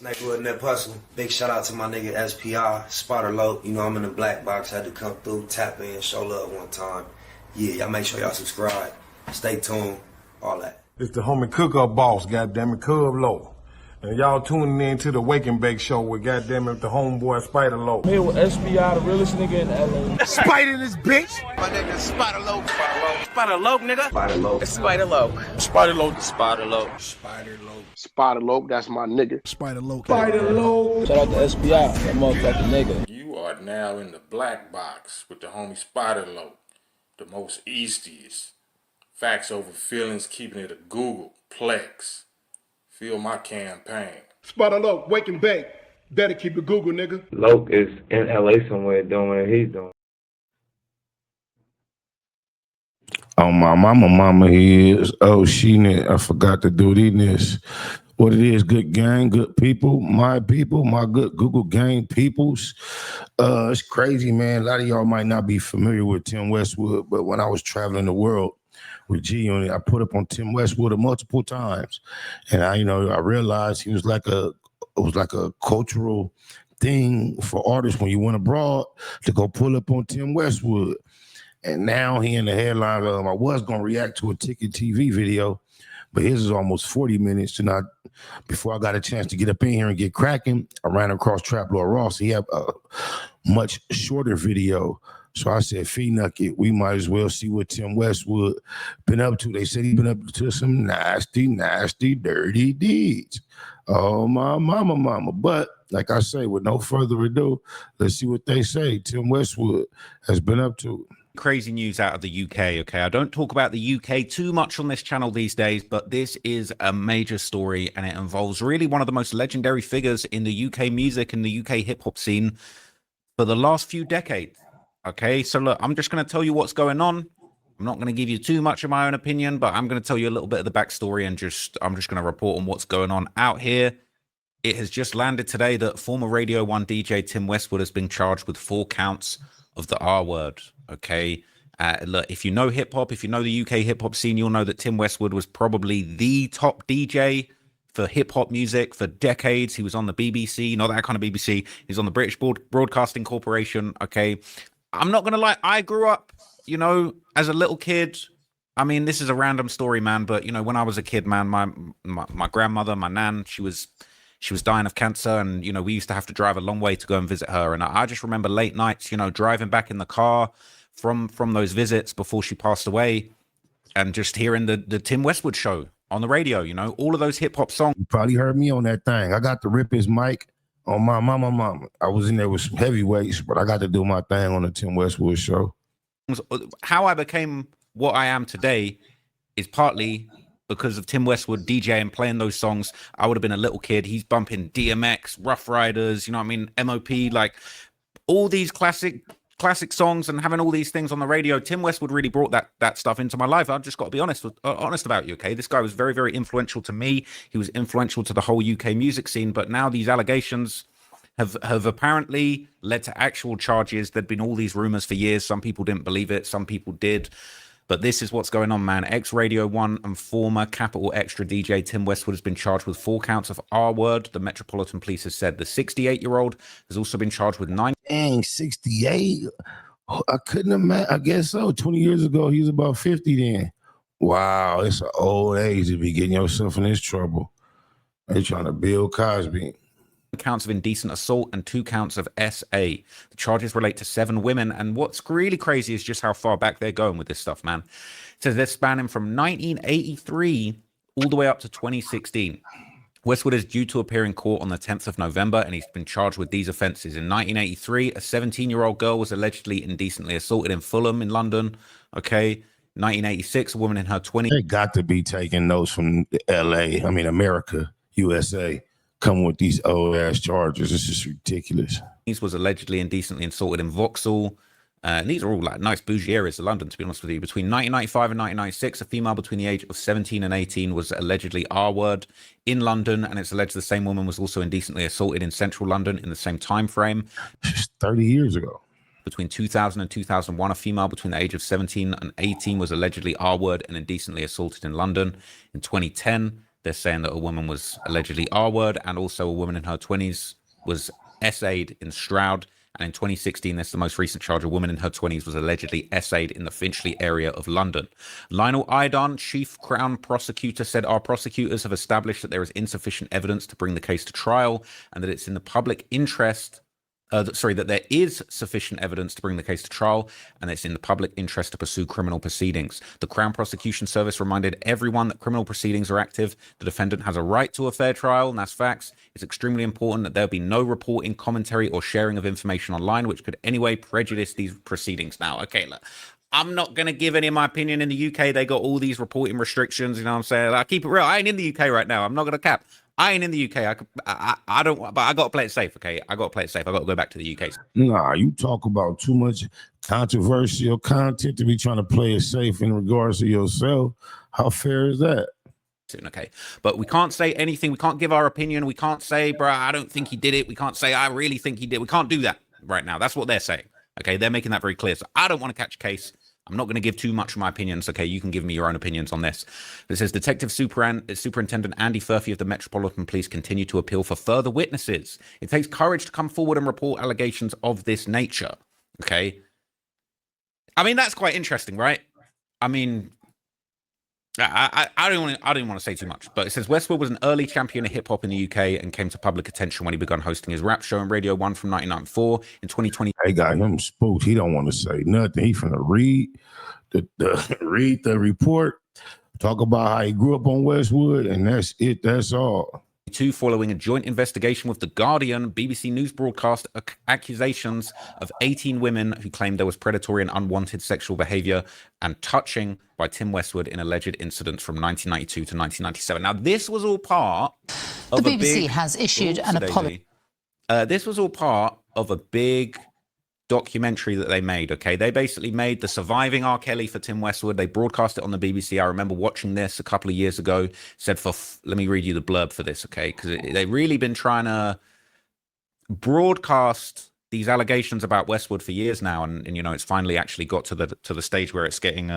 Neighborhood Nip Hustle. Big shout out to my nigga SPI, Spotter Low. You know I'm in the black box. Had to come through, tap in, show love one time. Yeah, y'all make sure y'all subscribe. Stay tuned. All that. It's the homie cook-up boss, goddammit, Cub Low. And y'all tuning in to the Wake and Bake Show with goddammit the homeboy Spider Low. Here with SPI, the realest nigga in LA. Spider this bitch! My nigga Spider Low. Spider Low, nigga. Spider Low. Spider Low. Spider Low. Spider Low. Spider Low. Spider Low, that's my nigga. Spider Low. Spider Low. Shout out to SPI, that motherfucking nigga. You are now in the black box with the homie Spider Low, the most eastiest. Facts over feelings, keeping it a Google Plex. Feel my campaign. Spider Low, Wake and Bake. Better keep it Google, nigga. Loke is in LA somewhere doing what he's doing. Oh, my mama, he is. Oh, I forgot to do this. What it is, good gang, good people, my good Google gang peoples. It's crazy, man. A lot of y'all might not be familiar with Tim Westwood, but when I was traveling the world with G Unit, I put up on Tim Westwood multiple times. And I realized he was like a cultural thing for artists when you went abroad to go pull up on Tim Westwood. And now he in the headline of I was gonna react to a Ticket TV video, but his is almost 40 minutes. And before I got a chance to get up in here and get cracking, I ran across Trap Lord Ross. He had a much shorter video. So I said, Nuck it, we might as well see what Tim Westwood been up to. They said he been up to some nasty, dirty deeds. Oh, my mama. But like I say, with no further ado, let's see what they say Tim Westwood has been up to. Crazy news out of the UK. Okay, I don't talk about the UK too much on this channel these days, but this is a major story and it involves really one of the most legendary figures in the UK music and the UK hip-hop scene for the last few decades. Okay, so look, I'm just going to tell you what's going on. I'm not going to give you too much of my own opinion, but I'm going to tell you a little bit of the backstory and I'm just going to report on what's going on out here. It has just landed today that former Radio 1 DJ Tim Westwood has been charged with 4 counts of the R word. Okay, look, if you know hip hop, if you know the UK hip hop scene, you'll know that Tim Westwood was probably the top DJ for hip hop music for decades. He was on the BBC, not that kind of BBC. He's on the British Broadcasting Corporation. Okay, I'm not gonna lie, I grew up, as a little kid. I mean, this is a random story, man, but when I was a kid, man, my grandmother, my nan, she was dying of cancer, and we used to have to drive a long way to go and visit her. And I just remember late nights, driving back in the car from those visits before she passed away, and just hearing the Tim Westwood show on the radio. All of those hip hop songs. You probably heard me on that thing. I got to rip his mic on my mama. I was in there with some heavyweights, but I got to do my thing on the Tim Westwood show. How I became what I am today is partly because of Tim Westwood DJing, playing those songs. I would have been a little kid. He's bumping DMX, Rough Riders, MOP, like all these classic songs, and having all these things on the radio. Tim Westwood really brought that stuff into my life. I've just got to be honest about you, okay? This guy was very, very influential to me. He was influential to the whole UK music scene, but now these allegations have apparently led to actual charges. There'd been all these rumors for years. Some people didn't believe it, some people did. But this is what's going on, man. Ex-Radio 1 and former Capital Extra DJ Tim Westwood has been charged with 4 counts of R-word, the Metropolitan Police has said. The 68-year-old has also been charged with 9... Dang, 68? I couldn't imagine. I guess so. 20 years ago, he was about 50 then. Wow, it's an old age to be getting yourself in this trouble. They're trying to Bill Cosby. Counts of indecent assault and 2 counts of SA. The charges relate to 7 women, and what's really crazy is just how far back they're going with this stuff, man. So they're spanning from 1983 all the way up to 2016. Westwood is due to appear in court on the 10th of November, and he's been charged with these offenses. In 1983, a 17-year-old girl was allegedly indecently assaulted in Fulham in London. Okay. 1986, a woman in her 20s. They got to be taking those from America, USA. Come with these old ass charges. It's just ridiculous. Was allegedly indecently assaulted in Vauxhall. And these are all like nice bougie areas of London, to be honest with you. Between 1995 and 1996, a female between the age of 17 and 18 was allegedly R-word in London, and it's alleged the same woman was also indecently assaulted in central London in the same time frame. Just 30 years ago. Between 2000 and 2001, a female between the age of 17 and 18 was allegedly R-word and indecently assaulted in London. In 2010, They're saying that a woman was allegedly R-word, and also a woman in her 20s was essayed in Stroud. And in 2016, that's the most recent charge, a woman in her 20s was allegedly essayed in the Finchley area of London. Lionel Idon, chief Crown prosecutor, said our prosecutors have established that there is insufficient evidence to bring the case to trial, and that it's in the public interest that there is sufficient evidence to bring the case to trial, and it's in the public interest to pursue criminal proceedings. The Crown Prosecution Service reminded everyone that criminal proceedings are active. The defendant has a right to a fair trial, and that's facts. It's extremely important that there be no reporting, commentary, or sharing of information online which could anyway prejudice these proceedings. Now, okay, look, I'm not going to give any of my opinion. In the UK, they got all these reporting restrictions, you know what I'm saying? I keep it real. I ain't in the UK right now. I'm not going to cap. I ain't in the UK. I don't, but I got to play it safe, okay? I got to play it safe. I got to go back to the UK. Nah, you talk about too much controversial content to be trying to play it safe in regards to yourself. How fair is that? Okay, but we can't say anything. We can't give our opinion. We can't say, bro, I don't think he did it. We can't say, I really think he did. We can't do that right now. That's what they're saying. Okay, they're making that very clear. So I don't want to catch a case. I'm not going to give too much of my opinions. Okay, you can give me your own opinions on this. It says Detective Superintendent Andy Furphy of the Metropolitan Police continue to appeal for further witnesses. It takes courage to come forward and report allegations of this nature. Okay, I mean that's quite interesting, right? I mean, I don't want to say too much, but it says Westwood was an early champion of hip hop in the UK and came to public attention when he began hosting his rap show on Radio 1 from 1994. In 2020, they got him spooked. He don't want to say nothing. He finna read the report, talk about how he grew up on Westwood, and that's it. That's all. Following a joint investigation with The Guardian, BBC News broadcast accusations of 18 women who claimed there was predatory and unwanted sexual behavior and touching by Tim Westwood in alleged incidents from 1992 to 1997. Now, this was all part of the BBC has issued an apology. This was all part of a big documentary that they made. Okay, they basically made the surviving R. Kelly for Tim Westwood. They broadcast it on the BBC. I remember watching this a couple of years ago. Said let me read you the blurb for this, okay? Because they've really been trying to broadcast these allegations about Westwood for years now, and you know it's finally actually got to the stage where it's getting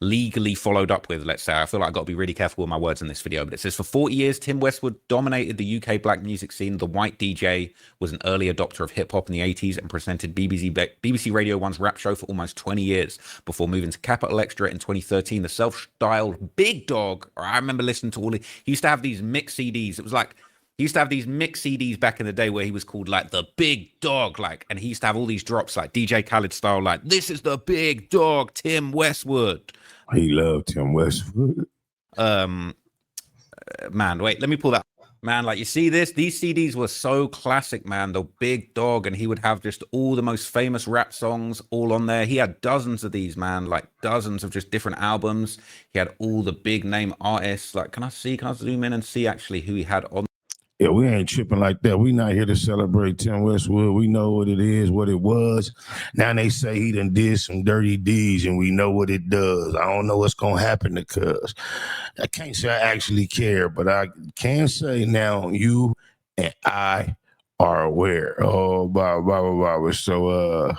legally followed up with, let's say. I feel like I've got to be really careful with my words in this video, but it says for 40 years, Tim Westwood dominated the UK black music scene. The white DJ was an early adopter of hip hop in the 80s and presented BBC Radio 1's rap show for almost 20 years before moving to Capital Extra in 2013. The self-styled Big Dog, or I remember listening to he used to have these mix CDs. It was like, he used to have these mix CDs back in the day where he was called like the Big Dog, like, and he used to have all these drops like DJ Khaled style, like, this is the Big Dog, Tim Westwood. He loved Tim Westwood. Man, wait, let me pull that. Man, like you see this, these CDs were so classic, man. The Big Dog, and he would have just all the most famous rap songs all on there. He had dozens of these, man, like dozens of just different albums. He had all the big name artists. Like, can I zoom in and see actually who he had on? Yeah, we ain't tripping like that. We not here to celebrate Tim Westwood. We know what it is, what it was. Now they say he done did some dirty deeds, and we know what it does. I don't know what's going to happen to Cuz. I can't say I actually care, but I can say now you and I are aware. Oh, blah, blah, blah, blah. So,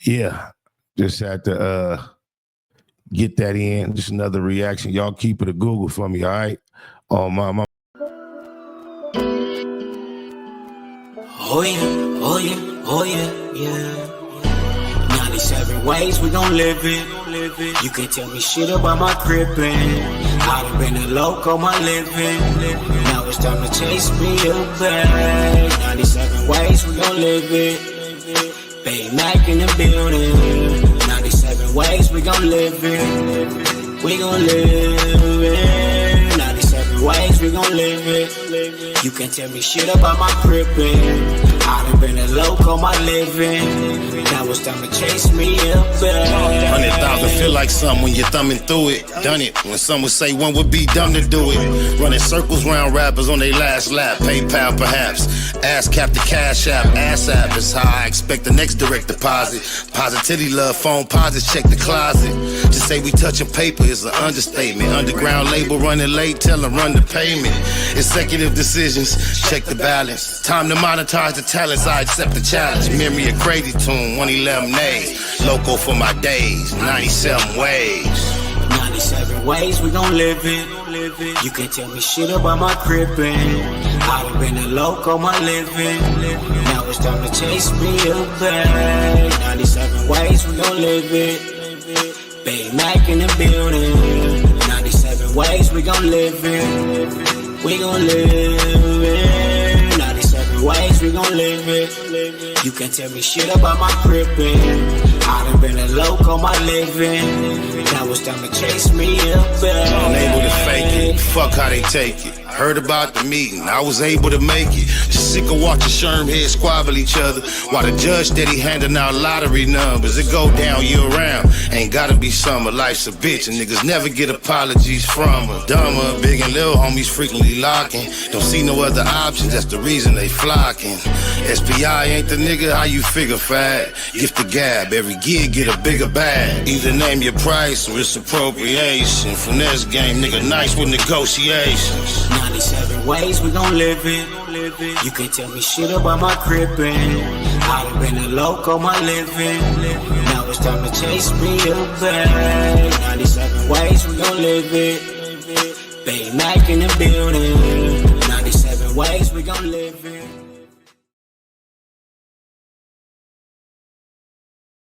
yeah, just had to get that in. Just another reaction. Y'all keep it a Google for me, all right? Oh, my. Oh yeah, oh yeah, oh yeah, yeah. 97 ways we gon' live it. You can't tell me shit about my crippin'. I done been a loco my living. Now it's time to chase me a bag. 97 ways we gon' live it. Big Mac in the building. 97 ways we gon' live it. We gon' live it. 97 ways we gon' live it. You can't tell me shit about my crippin'. I done been a loco my living. Now it's time to chase me up back. 100,000 feel like something when you're thumbing through it. Done it when some would say one would be dumb to do it. Running circles round rappers on their last lap. PayPal perhaps. Ass cap the cash app. Ass app is how I expect the next direct deposit. Positivity love phone posits check the closet. To say we touching paper is an understatement. Underground label running late, tell them run the payment. Executive decisions, check the balance. Time to monetize the talents, I accept the challenge. Memory of crazy tune, 111 days. Loco for my days, 97 ways. 97 ways we gon' live it. You can't tell me shit about my crippin'. I done been a loco, my living. Now it's time to chase me a bag. 97 ways we gon' live it. Big Mac in the building. 97 ways we gon' live it. We gon' live it. 97 ways we gon' live it. You can't tell me shit about my crippin'. I done been a loco, my living. Now it's time to chase me a bag. Unable to fake it, fuck how they take it. Heard about the meeting, I was able to make it. Just sick of watching Sherm heads squabble each other while the judge steady handing out lottery numbers. It go down year round, ain't gotta be summer. Life's a bitch and niggas never get apologies from her. Dumber, big and little homies frequently locking. Don't see no other options, that's the reason they flocking. SPI ain't the nigga, how you figure fat? Gift the gab, every gig get a bigger bag. Either name your price or it's appropriation. Finesse game, nigga nice with negotiations. 97 ways we gon' live it. You can't tell me shit about my crippin'. I done been a loco, my living. Now it's time to chase me a bag. 97 ways we gon' live it. Big Mac in the building. 97 ways we gon' live it.